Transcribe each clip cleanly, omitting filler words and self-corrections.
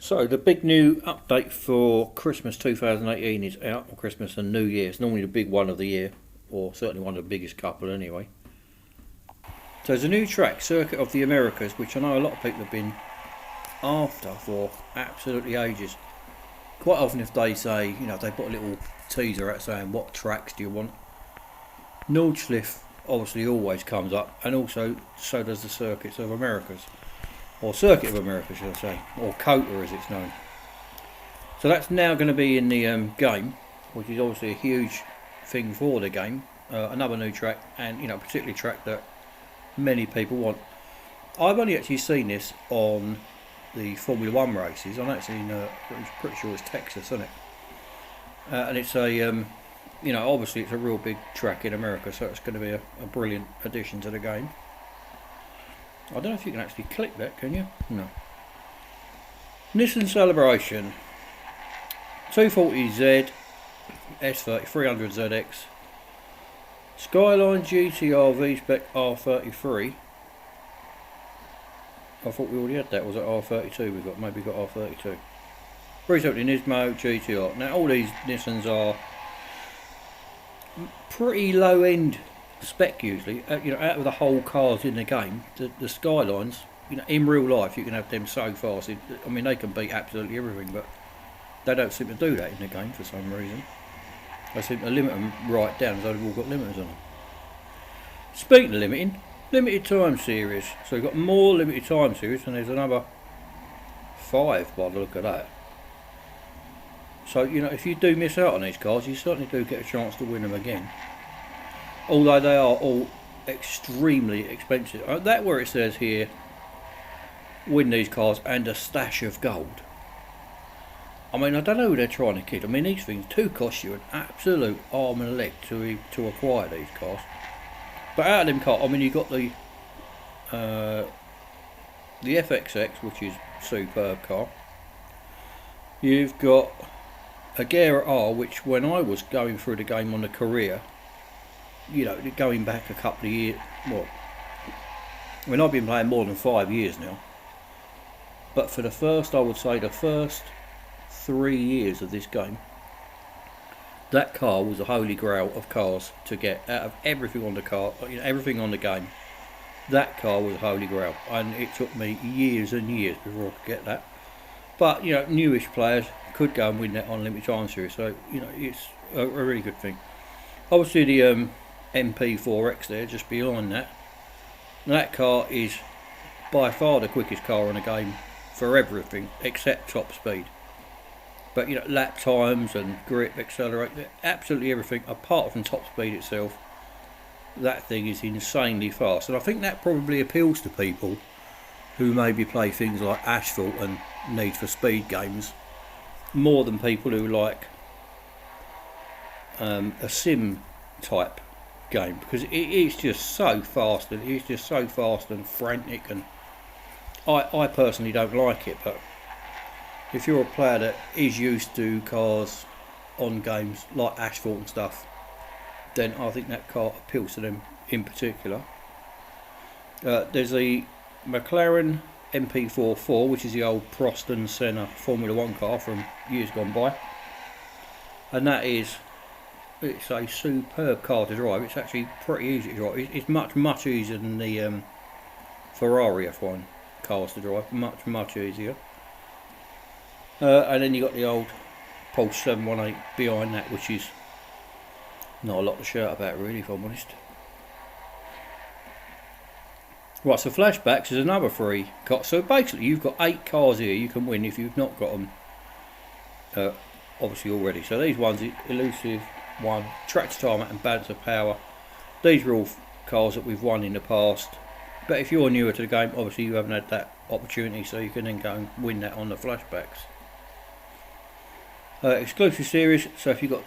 So the big new update for Christmas 2018 is out, or Christmas and New Year. It's normally the big one of the year, or certainly one of the biggest couple anyway. So there's a new track, Circuit of the Americas, which I know a lot of people have been after for absolutely ages. Quite often if they say, you know, they put a little teaser out saying what tracks do you want, Nordschleife obviously always comes up, and also so does the Circuits of Americas. Or Circuit of America, should I say, or COTA as it's known. So that's now going to be in the game, which is obviously a huge thing for the game. Another new track, and you know, particularly a track that many people want. I've only actually seen this on the Formula One races. I'm actually I'm pretty sure it's Texas, isn't it? And it's a, you know, obviously it's a real big track in America, so it's going to be a brilliant addition to the game. I don't know if you can actually click that, can you? No. Nissan Celebration 240Z S30 300ZX Skyline GTR V-Spec R33. I thought we already had that. Was it R32 we got? Maybe got R32. 370 Nismo GTR. Now all these Nissans are pretty low end spec usually. You know, out of the whole cars in the game, the Skylines, you know, in real life you can have them so fast. I mean, they can beat absolutely everything, but they don't seem to do that in the game for some reason. They seem to limit them right down, as though they've all got limiters on them. Speaking of limiting, limited time series. So we've got more limited time series, and there's another 5 by the look of that. So, you know, if you do miss out on these cars, you certainly do get a chance to win them again. Although they are all extremely expensive. That where it says here, win these cars and a stash of gold. I mean, I don't know who they're trying to kid. I mean, these things do cost you an absolute arm and a leg to acquire these cars. But out of them cars, I mean, you've got the FXX, which is a superb car. You've got a Jaguar R, which when I was going through the game on the career, you know, going back a couple of years, well, I mean, I've been playing more than 5 years now, but for the first, I would say the first 3 years of this game, that car was a holy grail of cars to get out of everything on the car, you know, everything on the game. That car was a holy grail, and it took me years and years before I could get that. But you know, newish players could go and win that on limited time series, so you know, it's a really good thing. Obviously, the MP4X there, just behind that. Now, that car is by far the quickest car in the game for everything except top speed. But you know, lap times and grip, accelerate, absolutely everything apart from top speed itself. That thing is insanely fast, and I think that probably appeals to people who maybe play things like Asphalt and Need for Speed games more than people who like a sim type game, because it is just so fast, and it's just so fast and frantic, and I personally don't like it. But if you're a player that is used to cars on games like Asphalt and stuff, then I think that car appeals to them in particular. There's a McLaren MP44, which is the old Prost and Senna Formula One car from years gone by, and it's a superb car to drive. It's actually pretty easy to drive. It's much easier than the Ferrari F1 cars to drive. Much easier. And then you got the old Pulse 718 behind that, which is not a lot to shout about really, if I'm honest. Right, so flashbacks is another 3 cars. So basically you've got 8 cars here you can win if you've not got them obviously already. So these ones, Elusive 1, Tractor Tarmac and Balance of Power. These are all cars that we've won in the past. But if you're newer to the game, obviously you haven't had that opportunity, so you can then go and win that on the flashbacks. Exclusive series, so if you've got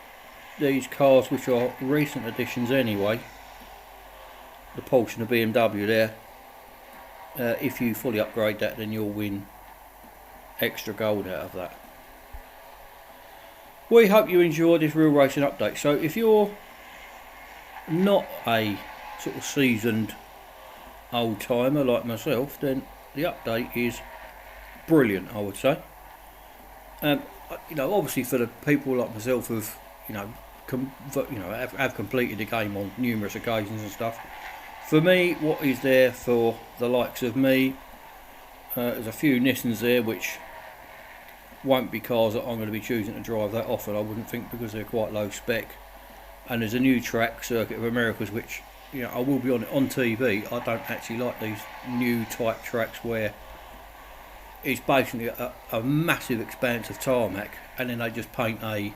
these cars which are recent additions anyway, the Porsche and the BMW there, if you fully upgrade that, then you'll win extra gold out of that. We hope you enjoyed this real racing update. So if you're not a sort of seasoned old timer like myself, then the update is brilliant, I would say. Um, you know, obviously for the people like myself who've, you know, have completed the game on numerous occasions and stuff. For me, what is there for the likes of me? There's a few Nissans there which won't be cars that I'm going to be choosing to drive that often, I wouldn't think, because they're quite low spec. And there's a new track, Circuit of Americas, which, you know, I will be on TV. I don't actually like these new type tracks where it's basically a massive expanse of tarmac, and then they just paint a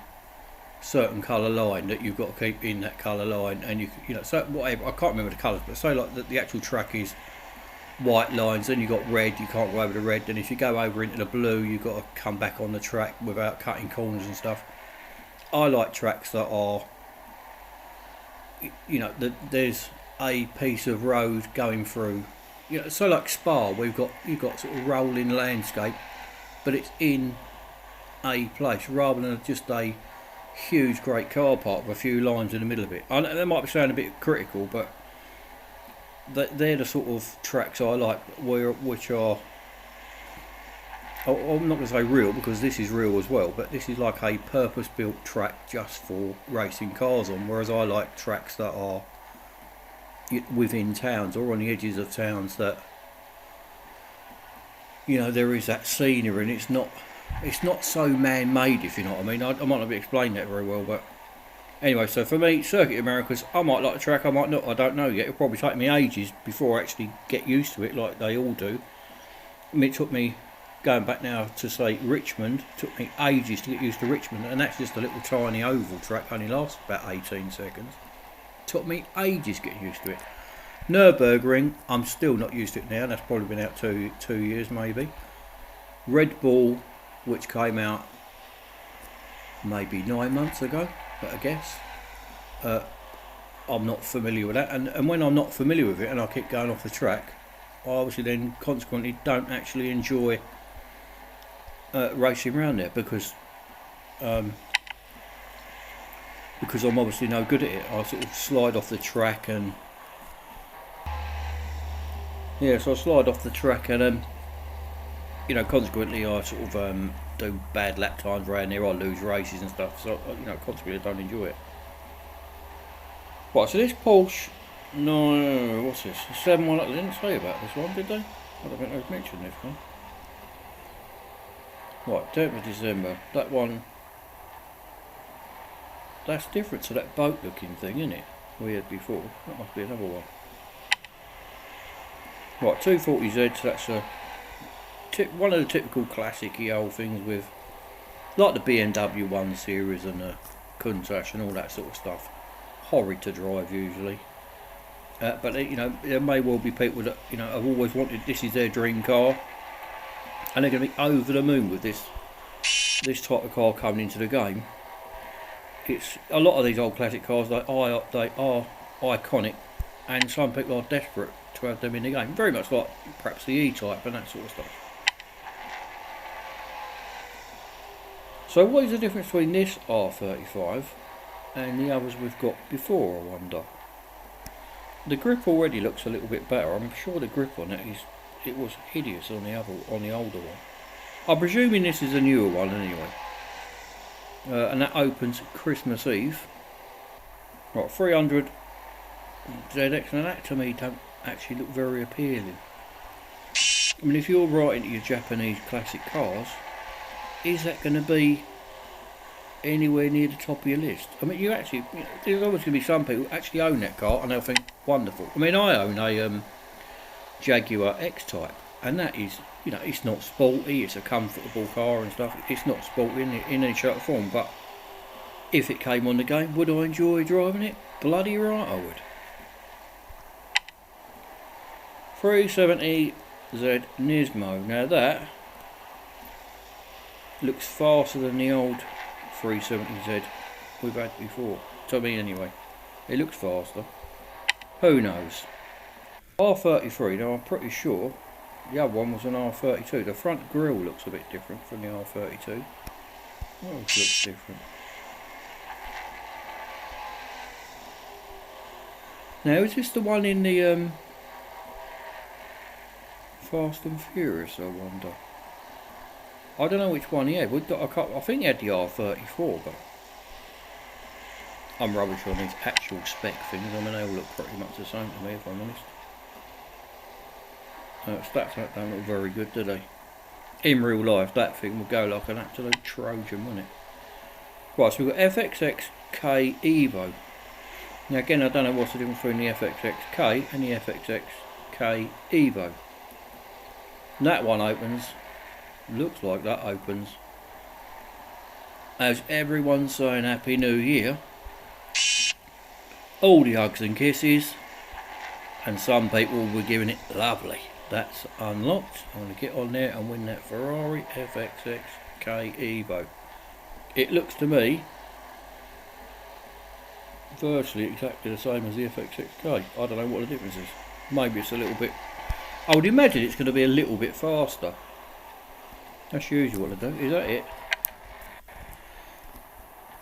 certain colour line that you've got to keep in that colour line, and you know, so whatever, I can't remember the colours, but say like the actual track is white lines, then you've got red, you can't go over the red, then if you go over into the blue you've got to come back on the track without cutting corners and stuff. I like tracks that are, you know, there's a piece of road going through, you know, so like Spa, where you've got sort of rolling landscape, but it's in a place rather than just a huge great car park with a few lines in the middle of it. I know that might be sounding a bit critical, but they're the sort of tracks I like, which are, I'm not going to say real because this is real as well, but this is like a purpose-built track just for racing cars on, whereas I like tracks that are within towns or on the edges of towns that, you know, there is that scenery and it's not so man-made, if you know what I mean. I might not be explaining that very well, but anyway, so for me, Circuit Americas, I might like the track, I might not, I don't know yet. It'll probably take me ages before I actually get used to it, like they all do. I mean, it took me, going back now to say Richmond, took me ages to get used to Richmond, and that's just a little tiny oval track, only lasts about 18 seconds. Took me ages getting used to it. Nürburgring, I'm still not used to it now, that's probably been out two years maybe. Red Bull, which came out maybe 9 months ago, I guess. I'm not familiar with that, and when I'm not familiar with it and I keep going off the track, I obviously then consequently don't actually enjoy racing around there because I'm obviously no good at it. I sort of slide off the track and so I slide off the track and you know, consequently I sort of do bad lap times around there, I lose races and stuff, so you know, consequently I don't enjoy it. Right, so this Porsche, no, what's this? The 7-1, they didn't say about this one, did they? I don't think they've mentioned this one. Right, 10th of December, that one, that's different to that boat looking thing, isn't it? We had before, that must be another one. Right, 240Z, so that's one of the typical classic old things with, like the BMW 1 Series and the Countach and all that sort of stuff. Horrid to drive usually, but you know, there may well be people that, you know, have always wanted, this is their dream car, and they're going to be over the moon with this type of car coming into the game. It's a lot of these old classic cars, they are iconic, and some people are desperate to have them in the game, very much like perhaps the E-Type and that sort of stuff. So what is the difference between this R35 and the others we've got before, I wonder? The grip already looks a little bit better. I'm sure the grip on it was hideous on the older one. I'm presuming this is a newer one anyway. And that opens Christmas Eve. Right, 300 ZX, and that to me don't actually look very appealing. I mean, if you're right into your Japanese classic cars, is that going to be anywhere near the top of your list? I mean, there's always going to be some people who actually own that car and they'll think, wonderful. I mean, I own a Jaguar XType, and that is, you know, it's not sporty, it's a comfortable car and stuff, it's not sporty in any shape or form, but if it came on the game, would I enjoy driving it? Bloody right I would. 370Z Nismo, now that looks faster than the old 370Z we've had before. To me anyway. It looks faster. Who knows? R33, now I'm pretty sure the other one was an R32. The front grille looks a bit different from the R32. What else looks different? Now is this the one in the Fast and Furious, I wonder? I don't know which one he had. We've got a couple, I think he had the R34, but I'm rubbish on these actual spec things. I mean, they all look pretty much the same to me, if I'm honest. Stats don't look very good, do they? In real life, that thing would go like an absolute Trojan, wouldn't it? Right, so we've got FXX-K Evo. Now again, I don't know what's the difference between the FXX-K and the FXX-K Evo. And that one opens, looks like that opens, as everyone's saying Happy New Year. All the hugs and kisses, and some people will be giving it lovely. That's unlocked. I'm going to get on there and win that Ferrari FXX-K Evo. It looks to me virtually exactly the same as the FXX-K. I don't know what the difference is. Maybe it's a little bit, I would imagine it's going to be a little bit faster. That's usually what I do. Is that it?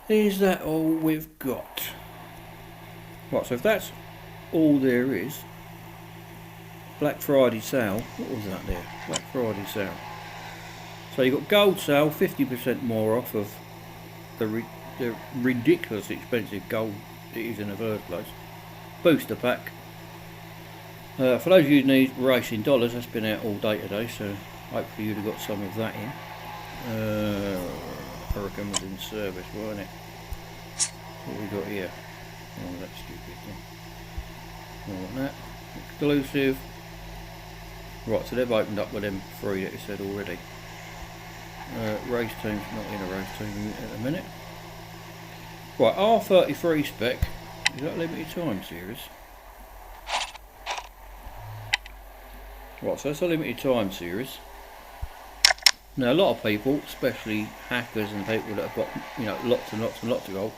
Is that all we've got? Right, so if that's all there is, Black Friday sale, what was that there? Black Friday sale. So you've got gold sale, 50% more off of the ridiculously expensive gold it is in the first place. Booster pack. For those of you who need racing dollars, that's been out all day today, so hopefully you'd have got some of that in. I reckon was in service, wasn't it? What we got here? Oh, that's stupid thing. More than that. Exclusive. Right, so they've opened up with them three that you said already. Race team's not in a race team at the minute. Right, R33 spec. Is that limited time series? Right, so that's a limited time series. Now a lot of people, especially hackers and people that have got, you know, lots and lots and lots of gold,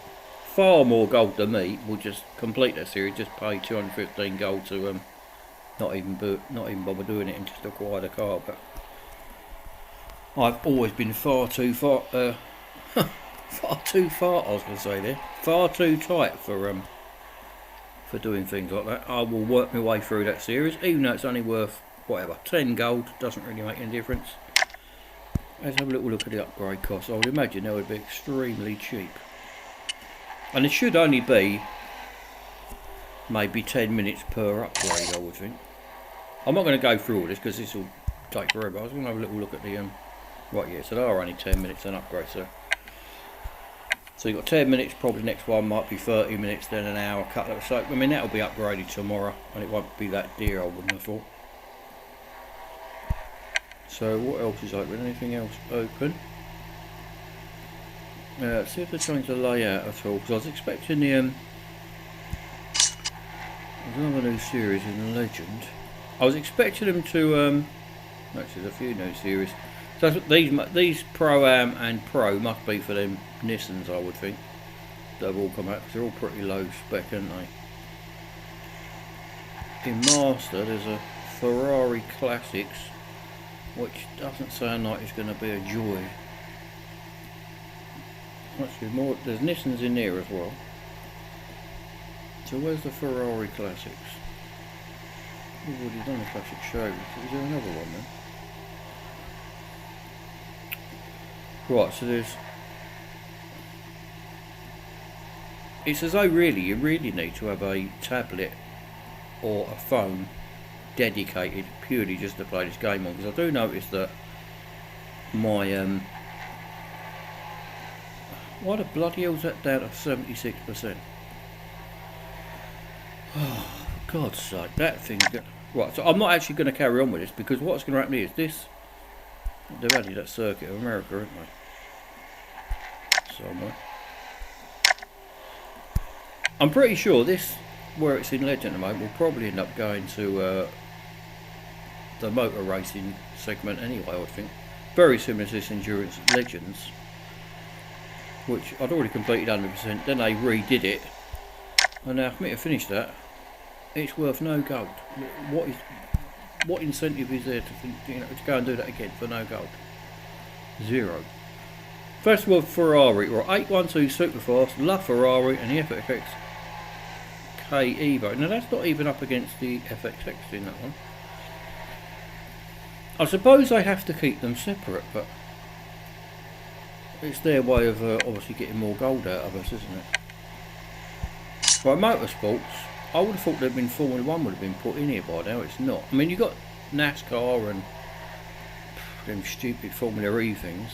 far more gold than me, will just complete that series, just pay 215 gold to not even bother doing it and just acquire the car. But I've always been far too tight for doing things like that. I will work my way through that series, even though it's only worth whatever 10 gold, doesn't really make any difference. Let's have a little look at the upgrade costs. I would imagine they would be extremely cheap, and it should only be maybe 10 minutes per upgrade, I would think. I'm not going to go through all this because this will take forever. I was going to have a little look at the right, yeah, so they are only 10 minutes an upgrade, so you've got 10 minutes, probably next one might be 30 minutes, then an hour, cut that. So I mean, that'll be upgraded tomorrow and it won't be that dear, I wouldn't have thought. So what else is open? Anything else open? Let's see if they change the layout at all, because I was expecting the there's another new series in the Legend. I was expecting them to actually there's a few new series. So these Pro-Am and Pro must be for them Nissans, I would think. They've all come out because they're all pretty low spec, aren't they? In Master there's a Ferrari Classics, which doesn't sound like it's going to be a joy. Actually, more, there's Nissans in there as well. So where's the Ferrari Classics? We've already done a classic show. Is there another one then? Right, so there's... It's as though really, you really need to have a tablet or a phone dedicated purely just to play this game on, because I do notice that my why the bloody hell's that down to 76%? Oh, for God's sake, that thing's good. Right, so I'm not actually going to carry on with this, because what's going to happen is this, they've added that Circuit of America, haven't they? Somewhere. I'm pretty sure this, where it's in Legend at the moment, will probably end up going to the motor racing segment anyway, I would think. Very similar to this Endurance Legends, which I'd already completed 100%, then they redid it, and now for me to finish that, it's worth no gold. What incentive is there to go and do that again for no gold? Zero. First of all, Ferrari, or 812 Superfast, La Ferrari, and the FXX K Evo. Now that's not even up against the FXX in that one. I suppose they have to keep them separate, but it's their way of obviously getting more gold out of us, isn't it? Right, motorsports, I would have thought there'd been Formula 1 would have been put in here by now. It's not. I mean, you've got NASCAR and them stupid Formula E things.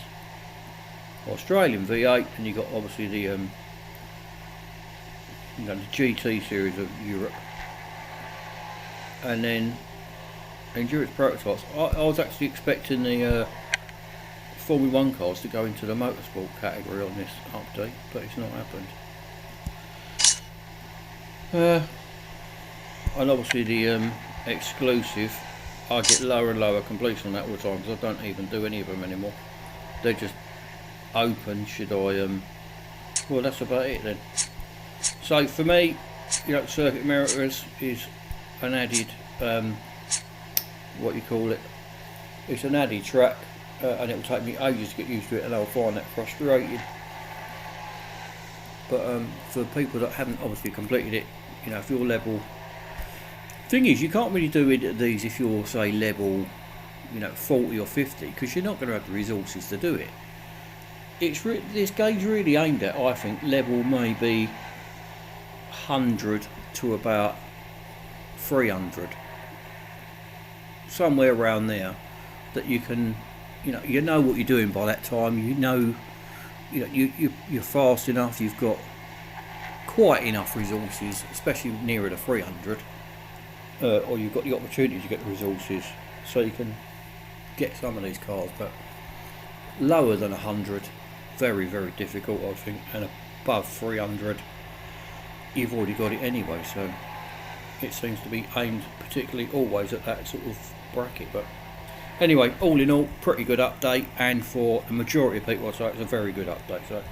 Australian V8, and you've got obviously the the GT series of Europe, and then endurance prototypes. I was actually expecting the Formula 1 cars to go into the motorsport category on this update, but it's not happened. And obviously the exclusive, I get lower and lower completion on that all the time because I don't even do any of them anymore. They're just open. Should I well, that's about it then. So for me, Circuit Americas is an added what you call it, it's an added track, and it will take me ages to get used to it, and I'll find that frustrating. But for people that haven't obviously completed it, if you're level, thing is, you can't really do these if you're, say, level 40 or 50, because you're not going to have the resources to do it. This game's really aimed at, I think, level maybe 100 to about 300, somewhere around there, that you can, you know what you're doing by that time. You're fast enough. You've got quite enough resources, especially nearer to 300, or you've got the opportunity to get the resources, so you can get some of these cars. But lower than 100, very, very difficult, I think, and above 300, you've already got it anyway. So it seems to be aimed particularly always at that sort of bracket. But anyway, all in all, pretty good update, and for the majority of people, I'd say it's a very good update. So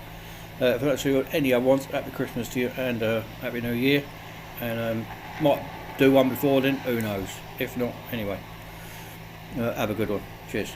if that's any other ones, happy Christmas to you, and happy New Year, and might do one before then, who knows. If not, anyway, have a good one. Cheers.